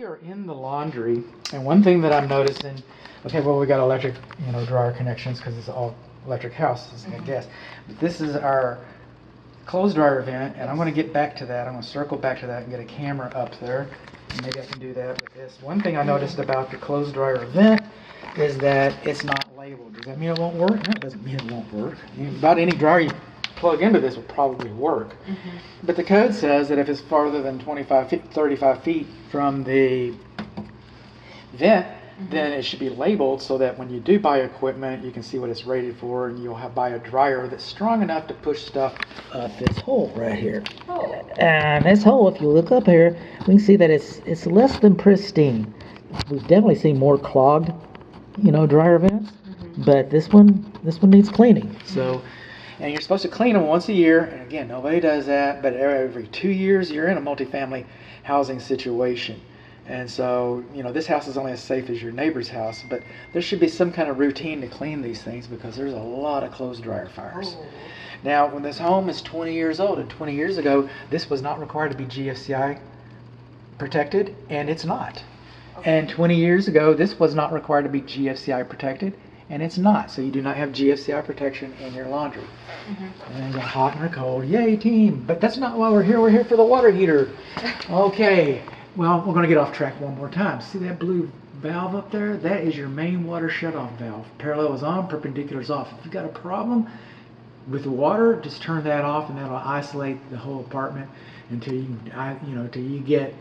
are in the laundry, and one thing that I'm noticing, okay, well, we got electric, dryer connections because it's all electric house, it's got gas. But this is our clothes dryer vent, and I'm going to get back to that. I'm going to circle back to that and get a camera up there. And maybe I can do that with this. One thing I noticed about the clothes dryer vent is that it's not labeled. Does that mean it won't work? No, it doesn't mean it won't work. About any dryer you plug into this will probably work. But the code says that if it's farther than 35 feet from the vent, then it should be labeled so that when you do buy equipment, you can see what it's rated for, and you'll buy a dryer that's strong enough to push stuff up this hole right here. And this hole, if you look up here, we can see that it's less than pristine. We've definitely seen more clogged, dryer vents, but this one needs cleaning. So, and you're supposed to clean them once a year, and again, nobody does that, but every 2 years you're in a multifamily housing situation. And so, this house is only as safe as your neighbor's house, but there should be some kind of routine to clean these things because there's a lot of clothes dryer fires. Now, when this home is 20 years old, and 20 years ago, this was not required to be GFCI protected, and it's not. And 20 years ago, this was not required to be GFCI protected, and it's not. So you do not have GFCI protection in your laundry. And it's hot and cold. Yay, team. But that's not why we're here. We're here for the water heater. Okay. Well, we're going to get off track one more time. See that blue valve up there? That is your main water shutoff valve. Parallel is on, perpendicular is off. If you've got a problem with the water, just turn that off, and that'll isolate the whole apartment until you get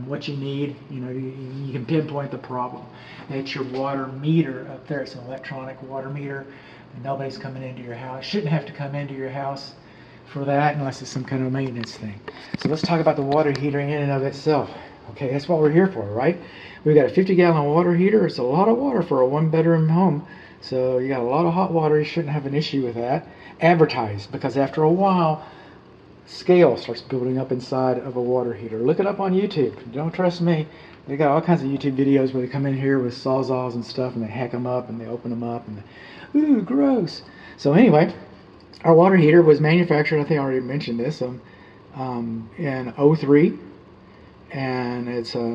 what you need. You can pinpoint the problem. That's your water meter up there. It's an electronic water meter. And nobody's coming into your house. Shouldn't have to come into your house for that unless it's some kind of maintenance thing. So let's talk about the water heater in and of itself. Okay, that's what we're here for, right? We've got a 50-gallon water heater. It's a lot of water for a one-bedroom home. So you got a lot of hot water. You shouldn't have an issue with that. Advertise, because after a while, scale starts building up inside of a water heater. Look it up on YouTube. Don't trust me. They got all kinds of YouTube videos where they come in here with sawzalls and stuff, and they hack them up, and they open them up, and ooh, gross. So anyway, our water heater was manufactured, I think I already mentioned this, in 03. And it's our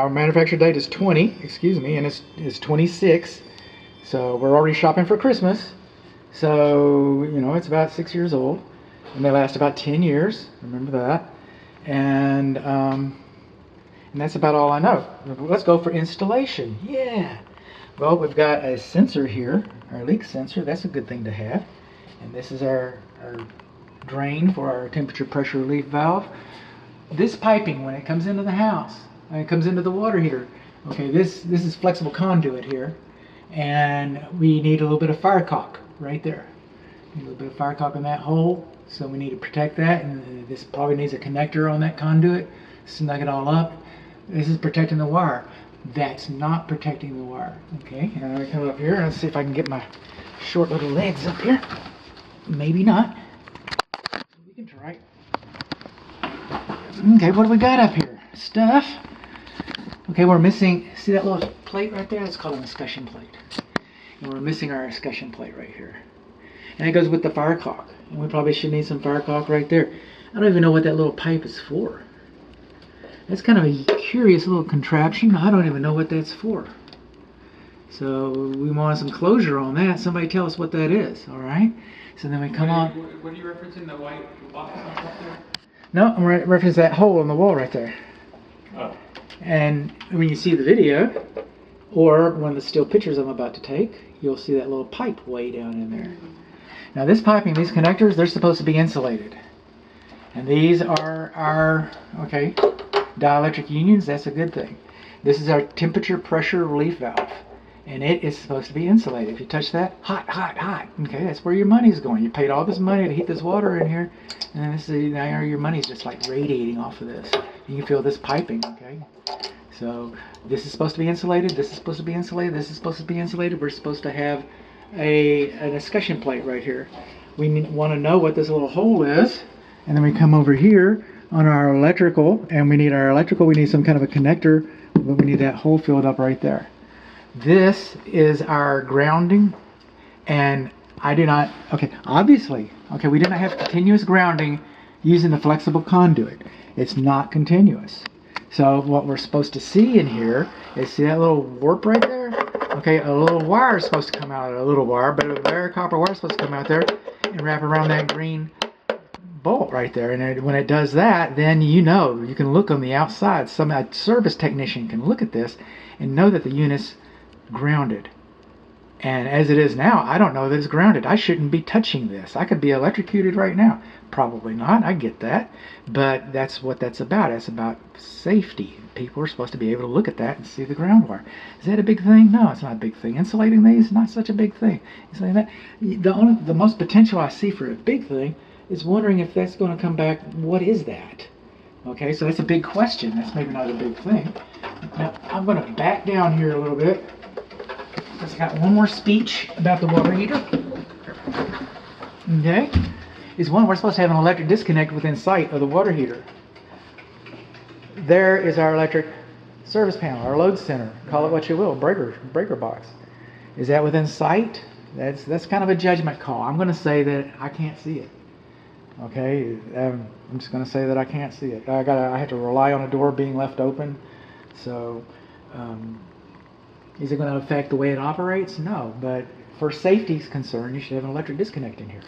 manufacture date is 20, and it's 26. So we're already shopping for Christmas. So, it's about 6 years old, and they last about 10 years. Remember that. And that's about all I know. Let's go for installation. Yeah. Well, we've got a sensor here, our leak sensor. That's a good thing to have. And this is our drain for our temperature pressure relief valve. This piping, when it comes into the house, when it comes into the water heater, okay, this is flexible conduit here, and we need a little bit of fire caulk right there. A little bit of fire caulk in that hole, so we need to protect that, and this probably needs a connector on that conduit, snug it all up. This is protecting the wire. That's not protecting the wire. Okay, and I'm going to come up here and let's see if I can get my short little legs up here. Maybe not. We can try. Okay, what do we got up here? Stuff. Okay, we're missing, see that little plate right there? That's called an escutcheon plate. And we're missing our escutcheon plate right here. And it goes with the fire caulk. And we probably should need some fire caulk right there. I don't even know what that little pipe is for. That's kind of a curious little contraption. I don't even know what that's for. So we want some closure on that. Somebody tell us what that is, all right? So then we come on. What are you referencing, the white box on top there? No, I'm referencing that hole in the wall right there. Oh. And when you see the video, or one of the still pictures I'm about to take, you'll see that little pipe way down in there. Now this piping, these connectors, they're supposed to be insulated. And these are our, dielectric unions. That's a good thing. This is our temperature pressure relief valve. And it is supposed to be insulated. If you touch that, hot, hot, hot. Okay, that's where your money's going. You paid all this money to heat this water in here, and then this is, now your money's just like radiating off of this. You can feel this piping, okay? So this is supposed to be insulated, this is supposed to be insulated, this is supposed to be insulated. We're supposed to have an escutcheon plate right here. We want to know what this little hole is, and then we come over here on our electrical, and we need some kind of a connector, but we need that hole filled up right there. This is our grounding, and I do not, obviously, we do not have continuous grounding using the flexible conduit. It's not continuous. So what we're supposed to see in here is, see that little warp right there? Okay, a little wire is supposed to come out, a little wire, but a bare copper wire is supposed to come out there and wrap around that green bolt right there. And when it does that, then you know, you can look on the outside. A service technician can look at this and know that the unit's grounded. And as it is now, I don't know that it's grounded. I shouldn't be touching this. I could be electrocuted right now. Probably not. I get that. But that's what that's about. It's about safety. People are supposed to be able to look at that and see the ground wire. Is that a big thing? No, it's not a big thing. Insulating these is not such a big thing. Saying that, the most potential I see for a big thing is wondering if that's going to come back. What is that? Okay, so that's a big question. That's maybe not a big thing. Now, I'm going to back down here a little bit. I got one more speech about the water heater. Okay, is one, we're supposed to have an electric disconnect within sight of the water heater. There is our electric service panel, our load center. Call it what you will, breaker box. Is that within sight? That's kind of a judgment call. I'm going to say that I can't see it. Okay, I'm just going to say that I can't see it. I have to rely on a door being left open. So. Is it going to affect the way it operates? No, but for safety's concern, you should have an electric disconnect in here.